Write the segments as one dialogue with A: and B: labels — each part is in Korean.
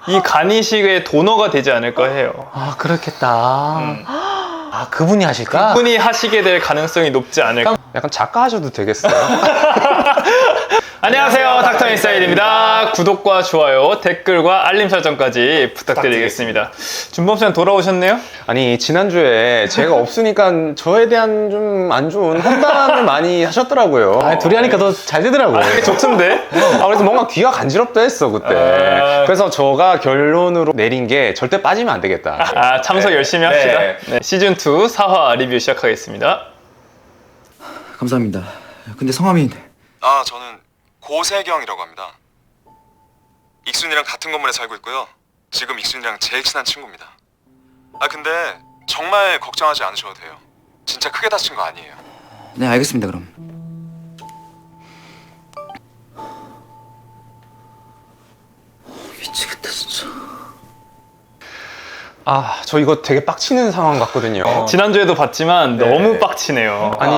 A: 이 간이식의 도너가 되지 않을까 해요.
B: 아, 그렇겠다. 아, 그분이 하실까?
A: 그분이 하시게 될 가능성이 높지 않을까.
C: 약간 작가 하셔도 되겠어요.
A: 안녕하세요, 닥터 인사이드입니다. 구독과 좋아요, 댓글과 알림 설정까지 부탁드리겠습니다. 준범 씨는 돌아오셨네요?
C: 아니 지난주에 제가 없으니까 저에 대한 좀 안 좋은 험담을 많이 하셨더라고요.
B: 아, 둘이 하니까 더 잘 되더라고.
A: 좋던데?
C: 그래서 뭔가 귀가 간지럽다 했어 그때. 그래서 저가 결론으로 내린 게 절대 빠지면 안 되겠다.
A: 참석 열심히 합시다. 네, 시즌2 4화 리뷰 시작하겠습니다.
D: 감사합니다. 근데 성함이...
E: 저는 고세경이라고 합니다. 익순이랑 같은 건물에 살고 있고요. 지금 익순이랑 제일 친한 친구입니다. 근데 정말 걱정하지 않으셔도 돼요. 진짜 크게 다친 거 아니에요.
D: 네, 알겠습니다. 그럼. 미치겠다 진짜.
C: 저 이거 되게 빡치는 상황 같거든요.
A: 지난주에도 봤지만 너무 빡치네요.
C: 아니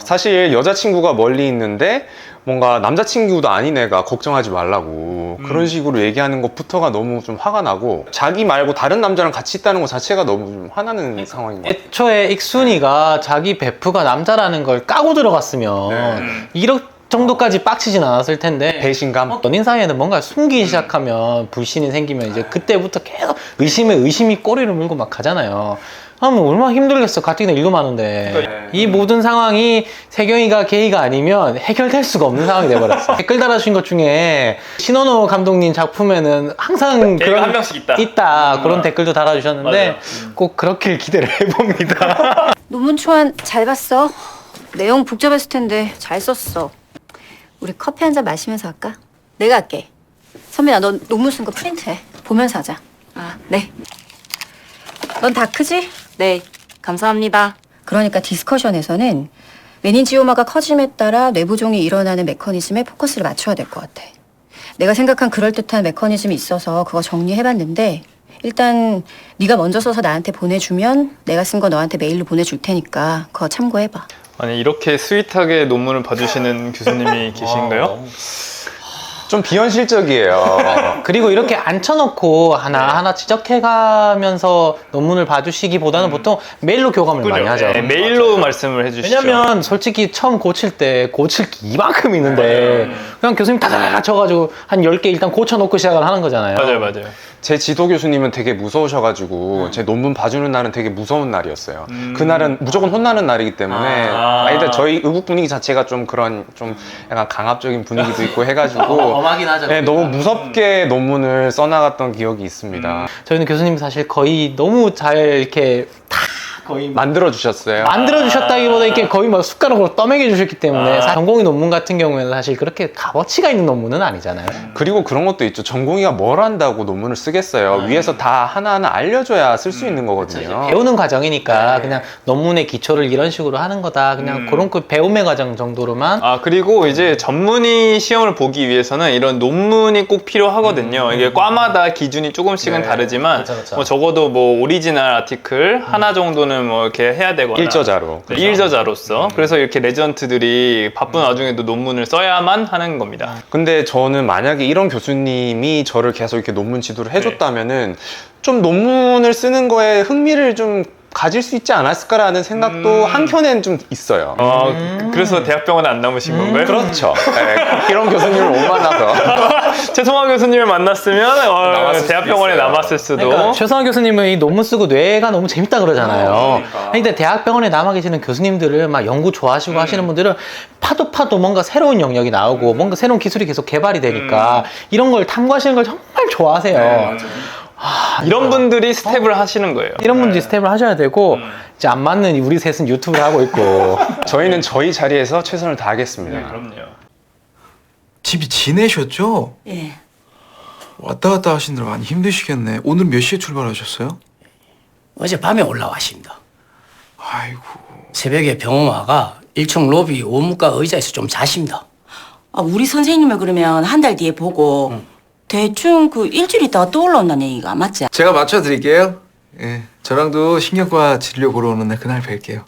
C: 사실 여자친구가 멀리 있는데 뭔가 남자친구도 아닌 애가 걱정하지 말라고 그런 식으로 얘기하는 것부터가 너무 좀 화가 나고, 자기 말고 다른 남자랑 같이 있다는 것 자체가 너무 좀 화나는 상황인 것 같아요.
B: 애초에 익순이가 자기 베프가 남자라는 걸 까고 들어갔으면 이런 정도까지 빡치진 않았을 텐데,
C: 배신감?
B: 연인 사이에는 뭔가 숨기기 시작하면, 불신이 생기면 이제 그때부터 계속 의심이 꼬리를 물고 막 가잖아요. 하면 얼마나 힘들겠어. 가뜩이나 일도 많은데. 이 모든 상황이 세경이가 게이가 아니면 해결될 수가 없는 상황이 돼버렸어. 댓글 달아주신 것 중에 신원호 감독님 작품에는 항상
A: 게이가 한 명씩 있다.
B: 그런 댓글도 달아주셨는데 꼭 그렇길 기대를 해봅니다.
F: 논문 초안 잘 봤어? 내용 복잡했을 텐데 잘 썼어. 우리 커피 한 잔 마시면서 할까? 내가 할게. 선배야, 넌 논문 쓴 거 프린트해. 보면서 하자. 네. 넌 다 크지?
G: 네, 감사합니다.
F: 그러니까 디스커션에서는 메닌지오마가 커짐에 따라 뇌부종이 일어나는 메커니즘에 포커스를 맞춰야 될 것 같아. 내가 생각한 그럴듯한 메커니즘이 있어서 그거 정리해봤는데, 일단 네가 먼저 써서 나한테 보내주면 내가 쓴 거 너한테 메일로 보내줄 테니까 그거 참고해봐.
A: 아니, 이렇게 스윗하게 논문을 봐주시는 교수님이 계신가요?
C: 좀 비현실적이에요.
B: 그리고 이렇게 앉혀놓고 하나하나 지적해가면서 논문을 봐주시기보다는 보통 메일로 교감을 많이 하죠.
A: 네, 메일로 말씀을 해주시죠.
B: 왜냐면 솔직히 처음 고칠 때 고칠 게 이만큼 있는데 그냥 교수님 다다다다 쳐가지고 한 10개 일단 고쳐놓고 시작을 하는 거잖아요.
A: 맞아요.
C: 제 지도 교수님은 되게 무서우셔가지고 제 논문 봐주는 날은 되게 무서운 날이었어요. 그날은 무조건 혼나는 날이기 때문에. 일단 저희 의국 분위기 자체가 좀 그런 좀 약간 강압적인 분위기도 있고 해가지고
B: 엄하긴 하죠.
C: 네, 너무 무섭게 논문을 써나갔던 기억이 있습니다.
B: 저희는 교수님 사실 거의 너무 잘 이렇게 다 거의
C: 만들어주셨어요.
B: 만들어주셨다기보다 이렇게 거의 막 숟가락으로 떠먹여 주셨기 때문에 전공의 논문 같은 경우에는 사실 그렇게 값어치가 있는 논문은 아니잖아요.
C: 그리고 그런 것도 있죠. 전공의가 뭘 한다고 논문을 쓰겠어요. 위에서 다 하나하나 알려줘야 쓸 수 있는 거거든요.
B: 배우는 과정이니까 그냥 논문의 기초를 이런 식으로 하는 거다. 그냥 그런 그 배움의 과정 정도로만.
A: 그리고 이제 전문의 시험을 보기 위해서는 이런 논문이 꼭 필요하거든요. 이게 과마다 기준이 조금씩은 다르지만
B: 그렇죠.
A: 뭐 적어도 뭐 오리지널 아티클 하나 정도는 뭐 이렇게 해야 되거나
C: 일저자로.
A: 일저자로서. 그래서 이렇게 레전트들이 바쁜 와중에도 논문을 써야만 하는 겁니다.
C: 근데 저는 만약에 이런 교수님이 저를 계속 이렇게 논문 지도를 해줬다면은 좀 논문을 쓰는 거에 흥미를 좀 가질 수 있지 않았을까라는 생각도 한켠엔 좀 있어요.
A: 그래서 대학병원에 안 남으신 건가요?
C: 그렇죠. 네, 이런 교수님을 못 만나서.
A: 최성화 교수님을 만났으면 대학병원에
C: 있어요.
A: 남았을 수도.
B: 그러니까 최성환 교수님은 이 논문 쓰고 뇌가 너무 재밌다 그러잖아요. 근데 대학병원에 남아 계시는 교수님들을 막 연구 좋아하시고 하시는 분들은 파도 뭔가 새로운 영역이 나오고 뭔가 새로운 기술이 계속 개발이 되니까 이런 걸 탐구하시는 걸 정말 좋아하세요.
A: 이런 분들이 스텝을 하시는 거예요.
B: 이런 분들이 스텝을 하셔야 되고 이제 안 맞는 우리 셋은 유튜브를 하고 있고
C: 저희는 저희 자리에서 최선을 다하겠습니다.
A: 그럼요.
D: 집이 지내셨죠?
F: 예.
D: 왔다 갔다 하시느라 많이 힘드시겠네. 오늘 몇 시에 출발하셨어요?
H: 어젯밤에 올라왔습니다.
D: 아이고.
H: 새벽에 병원 와가 1층 로비 원무과 의자에서 좀 자십니다.
G: 우리 선생님을 그러면 한 달 뒤에 보고 대충 그 일주일 있다가 또 올라온다는 얘기가 맞지?
D: 제가 맞춰드릴게요. 예, 저랑도 신경과 진료 보러 오는 날 그날 뵐게요.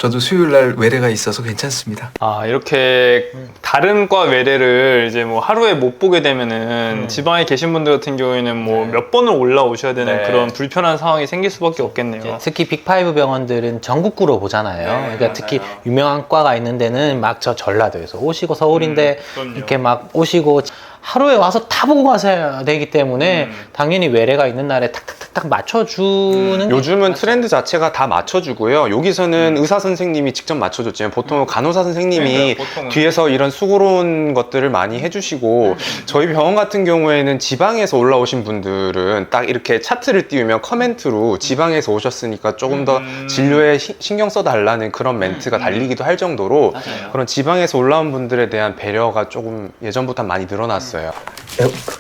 D: 저도 수요일 날 외래가 있어서 괜찮습니다.
A: 아, 이렇게 다른 과 외래를 이제 뭐 하루에 못 보게 되면은 지방에 계신 분들 같은 경우에는 뭐 몇 번을 올라오셔야 되는
C: 네.
A: 그런 불편한 상황이 생길 수밖에 없겠네요.
B: 특히 빅5 병원들은 전국구로 보잖아요. 그러니까 특히 유명한 과가 있는 데는 막 저 전라도에서 오시고 서울인데
A: 그럼요.
B: 이렇게 막 오시고 하루에 와서 다 보고 가셔야 되기 때문에 당연히 외래가 있는 날에 탁탁탁탁 맞춰주는 게
C: 요즘은 트렌드 자체가 다 맞춰주고요. 여기서는 의사 선생님이 직접 맞춰줬지만 보통은 간호사 선생님이
A: 네, 보통은.
C: 뒤에서 이런 수고로운 것들을 많이 해주시고 저희 병원 같은 경우에는 지방에서 올라오신 분들은 딱 이렇게 차트를 띄우면 커멘트로 지방에서 오셨으니까 조금 더 진료에 신경 써달라는 그런 멘트가 달리기도 할 정도로 그런 지방에서 올라온 분들에 대한 배려가 조금 예전보다 많이 늘어났어요.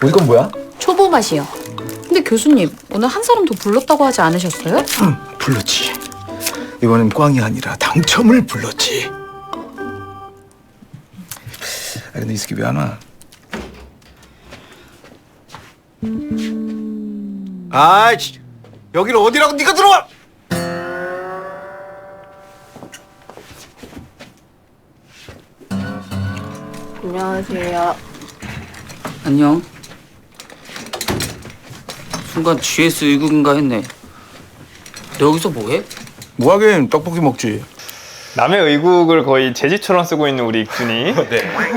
D: 이건 뭐야?
I: 초보 맛이요. 근데 교수님 오늘 한 사람 더 불렀다고 하지 않으셨어요?
D: 응, 불렀지. 이번엔 꽝이 아니라 당첨을 불렀지. 아, 근데 이 새끼 왜 안 와? 아이씨, 여기를 어디라고 네가 들어와?
I: 안녕하세요.
J: 안녕. 순간 GS 의국인가 했네. 너 여기서 뭐해?
D: 뭐하긴 떡볶이 먹지.
A: 남의 의국을 거의 제지처럼 쓰고 있는 우리 익준이.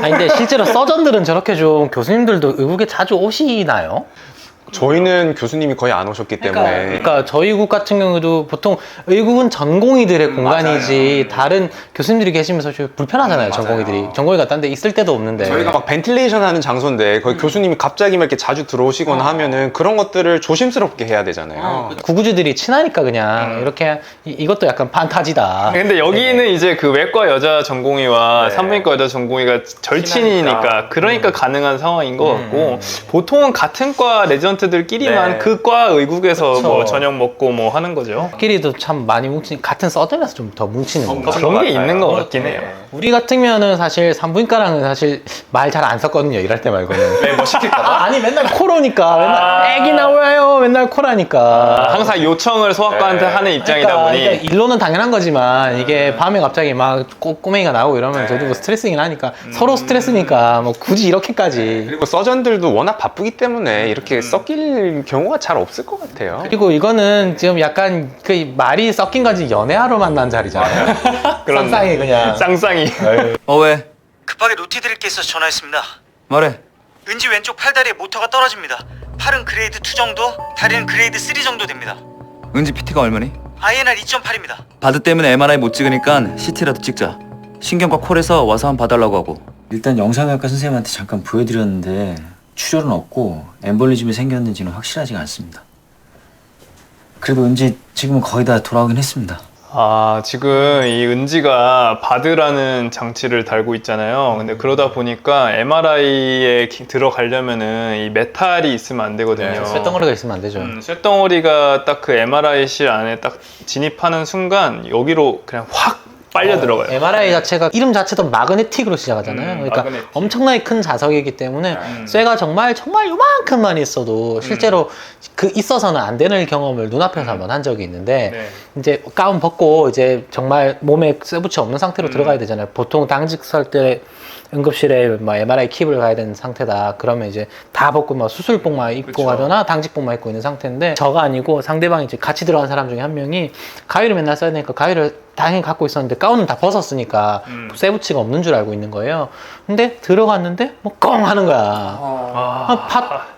B: 아니 근데 실제로 서전들은 저렇게 좀 교수님들도 의국에 자주 오시나요?
C: 저희는 교수님이 거의 안 오셨기 때문에
B: 그러니까 저희 국 같은 경우도 보통 의국은 전공의들의 공간이지 다른 교수님들이 계시면서 좀 불편하잖아요. 전공의들이 전공의가 딴 데 있을 때도 없는데
C: 저희가 막 벤틸레이션 하는 장소인데 거기 교수님이 갑자기 막 이렇게 자주 들어오시거나 하면은 그런 것들을 조심스럽게 해야 되잖아요.
B: 구구주들이 친하니까 그냥 이렇게 이것도 약간 판타지다.
A: 근데 여기는 이제 그 외과 여자 전공의와
C: 네.
A: 산부인과 여자 전공의가 절친이니까 그러니까 가능한 상황인 것 같고 보통은 같은 과 레지던트들끼리만
C: 네.
A: 그 과 의국에서
B: 그쵸.
A: 뭐 저녁 먹고 뭐 하는 거죠.
B: 끼리도 참 많이 뭉치는 같은 서점에서 좀 더 뭉치는 거.
A: 그런 게 있는 것 같긴 해요.
B: 우리 같으면은 사실 산부인과랑은 사실 말 잘 안 썼거든요. 일할 때 말고는.
A: 네, 뭐 시킬까봐?
B: 아니 맨날 코로니까 맨날 애기 나와요 맨날 코라니까.
A: 항상 요청을 소아과한테 하는 입장이다 보니
B: 그러니까 일로는 당연한 거지만 이게 밤에 갑자기 막 꼬맹이가 나오고 이러면 저도 뭐 스트레스긴 하니까 서로 스트레스니까 뭐 굳이 이렇게까지.
C: 그리고 서전들도 워낙 바쁘기 때문에 이렇게 섞일 경우가 잘 없을 것 같아요.
B: 그리고 이거는 지금 약간 그 말이 섞인 건지 연애하러 만난 자리잖아요.
A: 그런
B: 쌍쌍이 그냥.
A: 쌍쌍이.
J: 왜?
K: 급하게 노티 드릴 게 있어서 전화했습니다.
J: 말해.
K: 은지 왼쪽 팔다리에 모터가 떨어집니다. 팔은 그레이드 2 정도, 다리는 그레이드 3 정도 됩니다.
J: 은지 PT가 얼마니?
K: INR 2.8입니다.
J: 바드 때문에 MRI 못 찍으니까 CT라도 찍자. 신경과 콜에서 와서 한번 봐달라고 하고.
L: 일단 영상의학과 선생님한테 잠깐 보여드렸는데 출혈은 없고 엠볼리즘이 생겼는지는 확실하지가 않습니다. 그래도 은지 지금은 거의 다 돌아오긴 했습니다.
A: 아, 지금 이 은지가 바드라는 장치를 달고 있잖아요. 근데 그러다 보니까 MRI에 들어가려면은 이 메탈이 있으면 안 되거든요.
B: 쇳덩어리가 있으면 안 되죠.
A: 쇳덩어리가 딱 그 MRI실 안에 딱 진입하는 순간 여기로 그냥 확 빨려 들어가요.
B: MRI 자체가 이름 자체도 마그네틱으로 시작하잖아요. 그러니까
A: 마그네틱.
B: 엄청나게 큰 자석이기 때문에 쇠가 정말 요만큼만 있어도 실제로 그 있어서는 안 되는 경험을 눈앞에서 한번 한 적이 있는데
A: 네.
B: 이제 가운 벗고 이제 정말 몸에 쇠붙이 없는 상태로 들어가야 되잖아요. 보통 당직 설 때 응급실에 뭐 MRI 킵을 가야 되는 상태다. 그러면 이제 다 벗고 막 수술복만 입고
A: 그쵸.
B: 가거나 당직복만 입고 있는 상태인데 저가 아니고 상대방이 이제 같이 들어간 사람 중에 한 명이 가위를 맨날 써야 되니까 가위를 당연히 갖고 있었는데 가운은 다 벗었으니까 쇠붙이가 없는 줄 알고 있는 거예요. 근데 들어갔는데 뭐 꽁 하는 거야.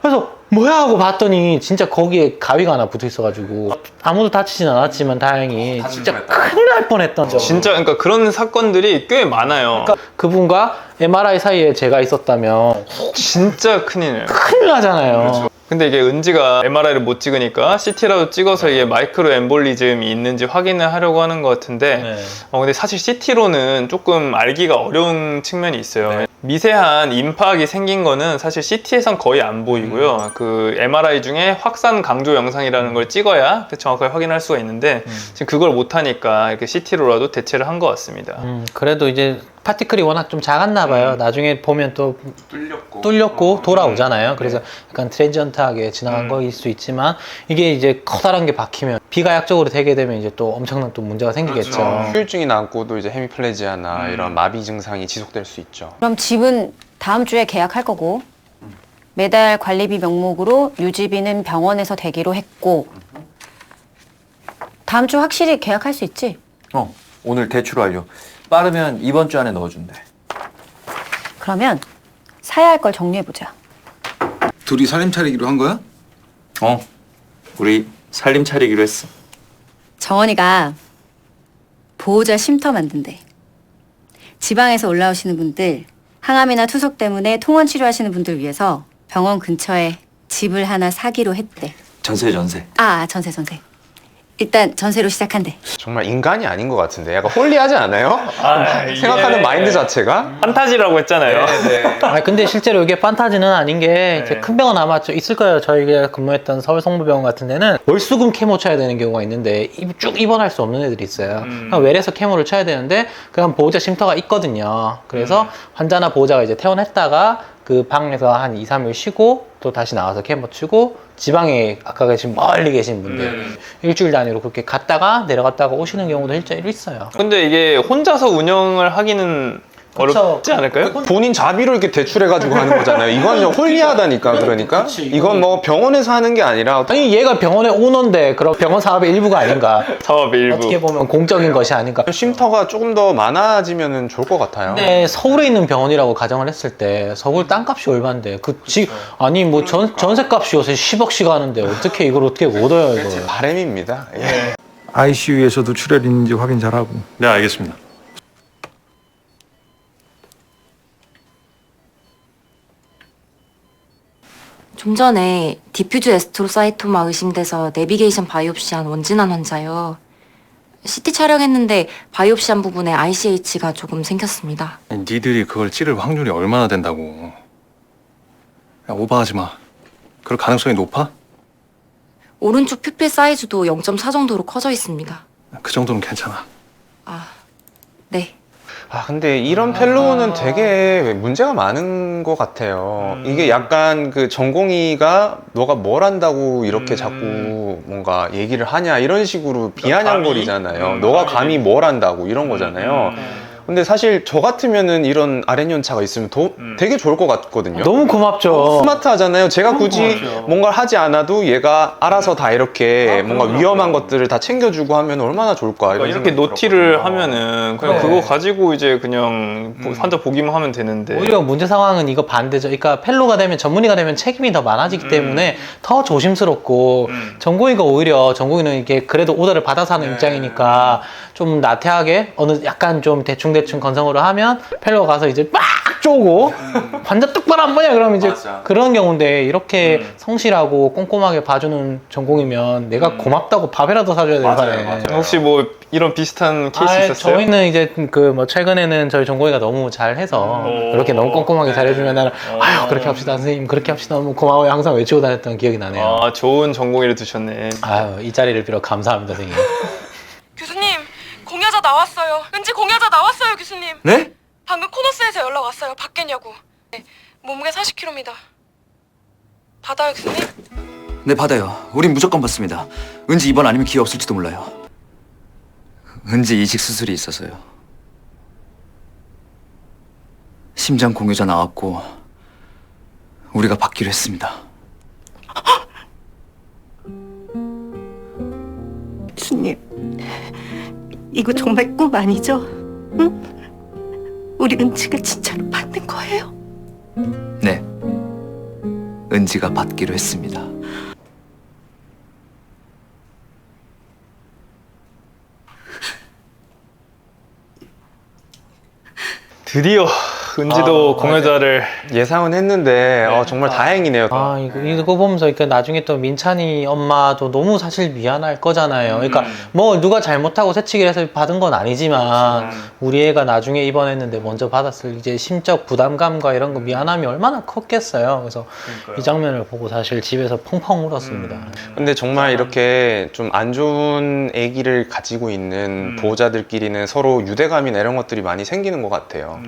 B: 그래서 뭐야 하고 봤더니 진짜 거기에 가위가 하나 붙어 있어가지고 아무도 다치진 않았지만 다행히 진짜 큰일 날 뻔했던 적.
A: 진짜 그러니까 그런 사건들이 꽤 많아요.
B: 그러니까 그분과 MRI 사이에 제가 있었다면
A: 진짜 큰일.
B: 큰일 나잖아요.
A: 근데 이게 은지가 MRI를 못 찍으니까 CT라도 찍어서 이게 마이크로 엠볼리즘이 있는지 확인을 하려고 하는 것 같은데 근데 사실 CT로는 조금 알기가 어려운 측면이 있어요. 미세한 임파각이 생긴 거는 사실 CT에선 거의 안 보이고요. 그 MRI 중에 확산 강조 영상이라는 걸 찍어야 정확하게 확인할 수가 있는데 지금 그걸 못하니까 이렇게 CT로라도 대체를 한 것 같습니다.
B: 그래도 이제 파티클이 워낙 좀 작았나 봐요. 나중에 보면 또 뚫렸고 돌아오잖아요. 그래서 약간 트랜지언트하게 지나간 거일 수 있지만 이게 이제 커다란 게 박히면 비가약적으로 되게 되면 이제 또 엄청난 또 문제가 생기겠죠.
C: 그렇죠. 후유증이 남고도 이제 헤미플레지아나 이런 마비 증상이 지속될 수 있죠.
F: 그럼 집은 다음 주에 계약할 거고 매달 관리비 명목으로 유지비는 병원에서 대기로 했고 다음 주 확실히 계약할 수 있지?
L: 오늘 대출 완료. 빠르면 이번 주 안에 넣어준대.
F: 그러면 사야 할 걸 정리해보자.
D: 둘이 살림 차리기로 한 거야?
J: 우리 살림 차리기로 했어.
F: 정원이가 보호자 쉼터 만든대. 지방에서 올라오시는 분들, 항암이나 투석 때문에 통원 치료하시는 분들 위해서 병원 근처에 집을 하나 사기로 했대.
L: 전세.
F: 전세. 일단 전세로 시작한대.
C: 정말 인간이 아닌 것 같은데 약간 홀리하지 않아요? 생각하는 마인드 자체가?
A: 판타지라고 했잖아요.
B: 근데 실제로 이게 판타지는 아닌 게 이제 큰 병원 아마 있을 거예요. 저희가 근무했던 서울 성모병원 같은 데는 월수금 케모 쳐야 되는 경우가 있는데 쭉 입원할 수 없는 애들이 있어요. 그냥 외래에서 케모를 쳐야 되는데 그냥 보호자 쉼터가 있거든요. 그래서 환자나 보호자가 이제 퇴원했다가 그 방에서 한 2, 3일 쉬고 또 다시 나와서 케모 치고 지방에 아까 계신 멀리 계신 분들 일주일 단위로 그렇게 갔다가 내려갔다가 오시는 경우도 실제로 있어요.
A: 근데 이게 혼자서 운영을 하기는 어렵지 않을까요?
C: 본인 자비로 이렇게 대출해가지고 하는 거잖아요. 이건 홀리하다니까. 그러니까 이건 뭐 병원에서 하는 게 아니라
B: 아니 얘가 병원의 오너인데 그럼 병원 사업의 일부가 아닌가?
A: 사업의 일부.
B: 어떻게 보면 공적인 것이 아닌가?
C: 쉼터가 조금 더 많아지면 좋을 것 같아요.
B: 근데 서울에 있는 병원이라고 가정을 했을 때 서울 땅값이 얼마인데 아니 뭐 전세값이 요새 10억씩 하는데 어떻게 이걸 어떻게 못 얻어요 이걸?
C: 바람입니다. 예.
D: ICU에서도 출혈 있는지 확인 잘하고.
E: 네, 알겠습니다.
M: 좀 전에 디퓨즈 에스트로사이토마 의심돼서 내비게이션 바이옵시한 원진환 환자요. CT 촬영했는데 바이옵시한 부분에 ICH가 조금 생겼습니다.
E: 니들이 그걸 찌를 확률이 얼마나 된다고. 야, 오버하지 마. 그럴 가능성이 높아?
M: 오른쪽 퓨필 사이즈도 0.4 정도로 커져 있습니다.
E: 그 정도는 괜찮아.
M: 네.
C: 근데 이런 펠로우는 되게 문제가 많은 것 같아요. 이게 약간 그 전공의가 너가 뭘 한다고 이렇게 자꾸 뭔가 얘기를 하냐 이런 식으로 비아냥거리잖아요. 너가 감히 뭘 한다고 이런 거잖아요. 근데 사실 저 같으면은 이런 RN연차가 있으면 되게 좋을 것 같거든요.
B: 너무 고맙죠.
C: 스마트하잖아요. 제가 굳이 뭔가를 하지 않아도 얘가 알아서 다 이렇게 뭔가 위험한 것들을 다 챙겨주고 하면 얼마나 좋을까.
A: 이렇게 노티를 하면은 그냥 그거 가지고 이제 그냥 환자 보기만 하면 되는데
B: 오히려 문제 상황은 이거 반대죠. 그러니까 펠로가 되면 전문의가 되면 책임이 더 많아지기 때문에 더 조심스럽고 전공의가 오히려 전공의는 이게 그래도 오더를 받아서 하는 입장이니까 좀 나태하게 약간 좀 대충 건성으로 하면 펠로가 가서 이제 막 쪼고 환자 똑바로 안 보냐 그러면 이제 그런 경우인데 이렇게 성실하고 꼼꼼하게 봐주는 전공이면 내가 고맙다고 밥이라도 사줘야 될 판에.
A: 혹시 뭐 이런 비슷한 케이스 있었어요?
B: 저희는 이제 최근에는 저희 전공의가 너무 잘해서 그렇게 너무 꼼꼼하게 잘해주면 나는 아유 그렇게 합시다 선생님 그렇게 합시다 너무 고마워요 항상 외치고 다녔던 기억이 나네요.
A: 좋은 전공의를 두셨네.
B: 아유 이 자리를 빌어 감사합니다 선생님.
N: 교수님 공여자 나왔어요. 은지 공여자 나왔어요 교수님.
L: 네?
N: 방금 코너스에서 연락 왔어요. 받겠냐고. 네, 몸무게 40kg입니다. 받아요 교수님?
J: 네, 받아요. 우린 무조건 받습니다. 은지 입원 아니면 기회 없을지도 몰라요. 은지 이식 수술이 있어서요. 심장 공유자 나왔고 우리가 받기로 했습니다.
G: 교수님, 이거 정말 꿈 아니죠? 응? 우리 은지가 진짜로 받는 거예요?
J: 네, 은지가 받기로 했습니다.
A: 드디어 은지도 공여자를
C: 예상은 했는데 정말 다행이네요.
B: 이거 보면서 그러니까 나중에 또 민찬이 엄마도 너무 사실 미안할 거잖아요. 그러니까 뭐 누가 잘못하고 새치기를 해서 받은 건 아니지만 우리 애가 나중에 입원했는데 먼저 받았을 이제 심적 부담감과 이런 거 미안함이 얼마나 컸겠어요. 그래서 이 장면을 보고 사실 집에서 펑펑 울었습니다.
C: 근데 정말 이렇게 좀 안 좋은 아기를 가지고 있는 보호자들끼리는 서로 유대감이나 이런 것들이 많이 생기는 것 같아요.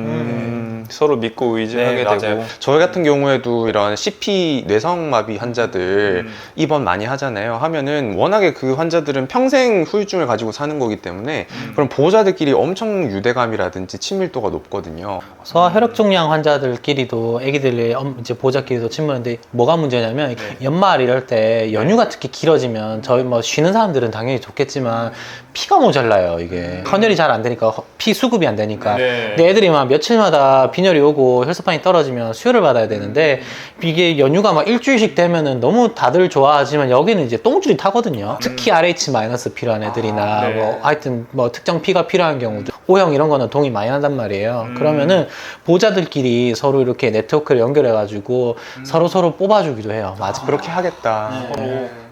A: 서로 믿고 의지하게 되고.
C: 저희 같은 경우에도 이런 CP 뇌성마비 환자들 입원 많이 하잖아요. 하면은 워낙에 그 환자들은 평생 후유증을 가지고 사는 거기 때문에 그럼 보호자들끼리 엄청 유대감이라든지 친밀도가 높거든요.
B: 소아 혈액종양 환자들끼리도 애기들의 이제 보호자끼리도 친밀한데 뭐가 문제냐면 연말 이럴 때 연휴가 특히 길어지면 저희 뭐 쉬는 사람들은 당연히 좋겠지만 피가 모자라요. 이게 헌혈이 잘 안 되니까 피 수급이 안 되니까. 근데 애들이 막 며칠마다 빈혈이 오고 혈소판이 떨어지면 수혈을 받아야 되는데 이게 연휴가 막 일주일씩 되면은 너무 다들 좋아하지만 여기는 이제 똥줄이 타거든요. 특히 RH- 필요한 애들이나 뭐 하여튼 뭐 특정 피가 필요한 경우도 O형 이런 거는 동이 많이 난단 말이에요. 그러면은 보호자들끼리 서로 이렇게 네트워크를 연결해 가지고 서로 뽑아주기도 해요. 맞아.
C: 그렇게 하겠다.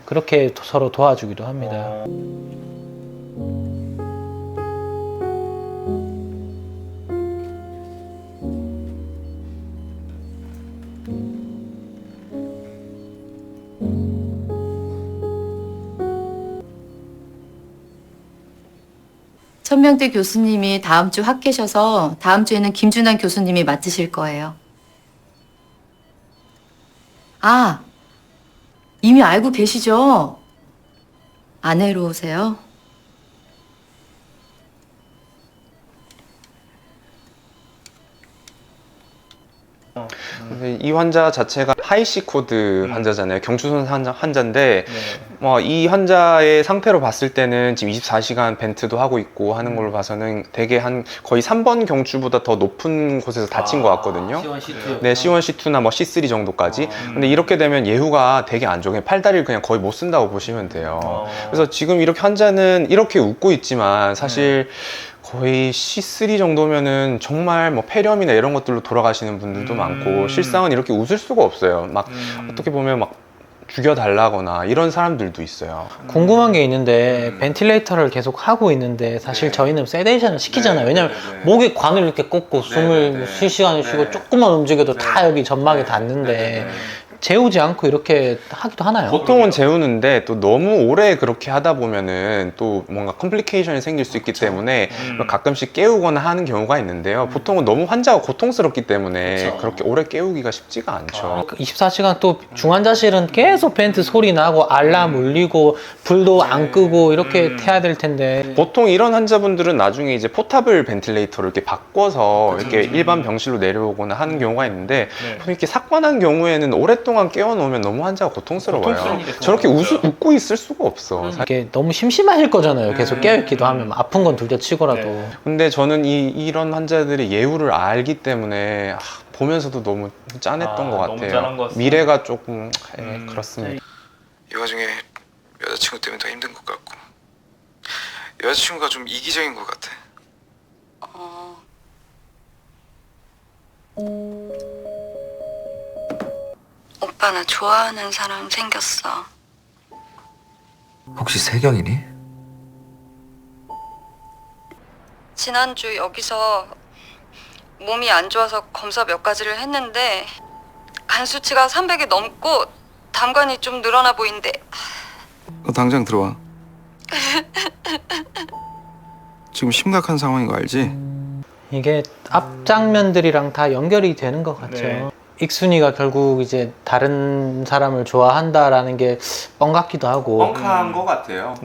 B: 그렇게 서로 도와주기도 합니다.
O: 천명대 교수님이 다음 주 확 계셔서 다음 주에는 김준환 교수님이 맡으실 거예요. 아, 이미 알고 계시죠? 안 외로우세요?
C: 근데 이 환자 자체가 하이시 코드 환자잖아요. 경추손 환자인데 뭐 이 환자의 상태로 봤을 때는 지금 24시간 벤트도 하고 있고 하는 걸로 봐서는 되게 한 거의 3번 경추보다 더 높은 곳에서 다친 것 같거든요.
B: C1, C2.
C: 네, C1, C2나 뭐 C3 정도까지. 근데 이렇게 되면 예후가 되게 안 좋아요. 팔다리를 그냥 거의 못 쓴다고 보시면 돼요. 그래서 지금 이렇게 환자는 이렇게 웃고 있지만 사실 거의 C3 정도면은 정말 뭐 폐렴이나 이런 것들로 돌아가시는 분들도 많고 실상은 이렇게 웃을 수가 없어요. 막 어떻게 보면 막 죽여달라거나 이런 사람들도 있어요.
B: 궁금한 게 있는데 벤틸레이터를 계속 하고 있는데 사실 저희는 세데이션을 시키잖아요. 왜냐면 목에 관을 이렇게 꽂고 숨을 쉴 시간을 쉬고 조금만 움직여도 다 여기 점막에 닿는데 재우지 않고 이렇게 하기도 하나요?
C: 보통은 재우는데 또 너무 오래 그렇게 하다 보면은 또 뭔가 컴플리케이션이 생길 수 있기 때문에 가끔씩 깨우거나 하는 경우가 있는데요. 보통은 너무 환자가 고통스럽기 때문에 그렇게 오래 깨우기가 쉽지가 않죠.
B: 24시간 또 중환자실은 계속 벤트 소리 나고 알람 울리고 불도 안 끄고 이렇게 해야 될 텐데
C: 보통 이런 환자분들은 나중에 이제 포타블 벤틸레이터를 이렇게 바꿔서 이렇게 일반 병실로 내려오거나 하는 경우가 있는데 이렇게 삭반한 경우에는 오랫동안 깨워놓으면 너무 환자가 고통스러워요. 저렇게 웃고 있을 수가 없어.
B: 이게 너무 심심하실 거잖아요. 계속 깨어있기도 하면 아픈 건 둘째 치고라도.
C: 근데 저는 이런 환자들의 예후를 알기 때문에 보면서도 너무 짠했던 것
A: 너무 짠한 것
C: 같아요.
A: 같습니다.
C: 미래가 조금 그렇습니다.
E: 이 와중에 여자친구 때문에 더 힘든 것 같고 여자친구가 좀 이기적인 것 같아.
P: 오빠 나 좋아하는 사람 생겼어.
J: 혹시 세경이니?
P: 지난주 여기서 몸이 안 좋아서 검사 몇 가지를 했는데 간 수치가 300이 넘고 담관이 좀 늘어나 보인대.
D: 너 당장 들어와. 지금 심각한 상황인 거 알지?
B: 이게 앞 장면들이랑 다 연결이 되는 것 같죠. 익순이가 결국 이제 다른 사람을 좋아한다라는 게 뻥 같기도 하고
C: 뻥카한 것 같아요.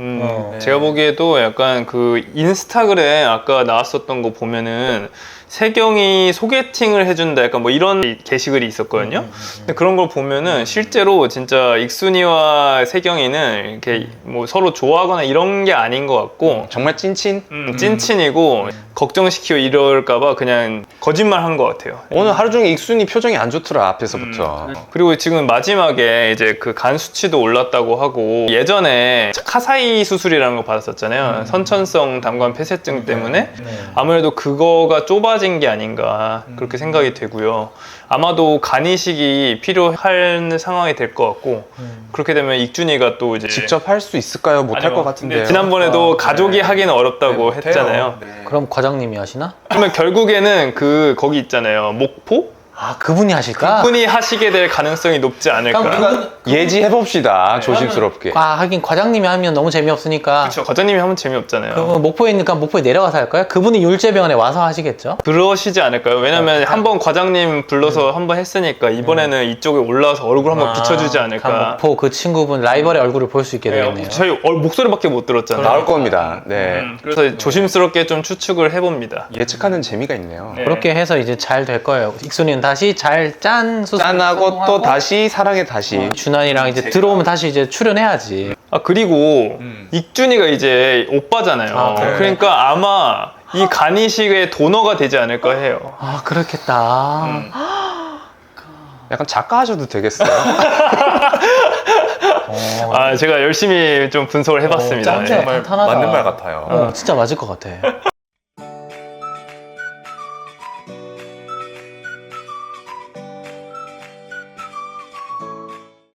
A: 제가 보기에도 약간 그 인스타그램 아까 나왔었던 거 보면은 세경이 소개팅을 해준다 약간 뭐 이런 게시글이 있었거든요. 근데 그런 걸 보면은 실제로 진짜 익순이와 세경이는 이렇게 뭐 서로 좋아하거나 이런 게 아닌 것 같고
C: 정말 찐친?
A: 찐친이고 걱정시키고 이럴까봐 그냥 거짓말 한 것 같아요.
C: 오늘 하루 종일 익순이 표정이 안 좋더라 앞에서부터.
A: 그리고 지금 마지막에 이제 그 간 수치도 올랐다고 하고 예전에 카사이 수술이라는 거 받았었잖아요. 선천성 담관 폐쇄증 때문에 아무래도 그거가 좁아지 쏟아진 게 아닌가 그렇게 생각이 되고요. 아마도 간 이식이 필요한 상황이 될 것 같고 그렇게 되면 익준이가 또 이제
C: 직접 할 수 있을까요? 못 할 것 같은데요.
A: 지난번에도 가족이 하기는 어렵다고 했잖아요.
B: 그럼 과장님이 하시나?
A: 그러면 결국에는 거기 있잖아요. 목포?
B: 아, 그분이 하실까?
A: 그분이 하시게 될 가능성이 높지 않을까.
C: 예지해봅시다. 조심스럽게.
B: 아, 하긴 과장님이 하면 너무 재미없으니까.
A: 그렇죠. 과장님이 하면 재미없잖아요.
B: 그럼 목포에 있으니까 목포에 내려가서 할까요? 그분이 율제병원에 와서 하시겠죠?
A: 그러시지 않을까요? 왜냐면 한번 과장님 불러서 한번 했으니까 이번에는 이쪽에 올라와서 얼굴 한번 비춰주지 않을까.
B: 그럼 목포 그 친구분 라이벌의 얼굴을 볼 수 있게 되겠네요.
A: 저희 목소리밖에 못 들었잖아요.
C: 나올 겁니다. 네.
A: 그래서 조심스럽게 좀 추측을 해봅니다.
C: 예측하는 재미가 있네요.
B: 그렇게 해서 이제 잘 될 거예요. 익순이는 다시 잘
C: 짠하고 또 다시 사랑해 다시.
B: 준환이랑 이제 들어오면 다시 이제 출연해야지.
A: 아 그리고 익준이가 이제 오빠잖아요. 그러니까 아마 이 간이식의 도너가 되지 않을까 해요.
B: 아 그렇겠다.
C: 약간 작가 하셔도 되겠어요.
A: 아 제가 열심히 좀 분석을 해봤습니다.
B: 짠데 탄탄하다.
C: 맞는 말 같아요.
B: 진짜 맞을 것 같아.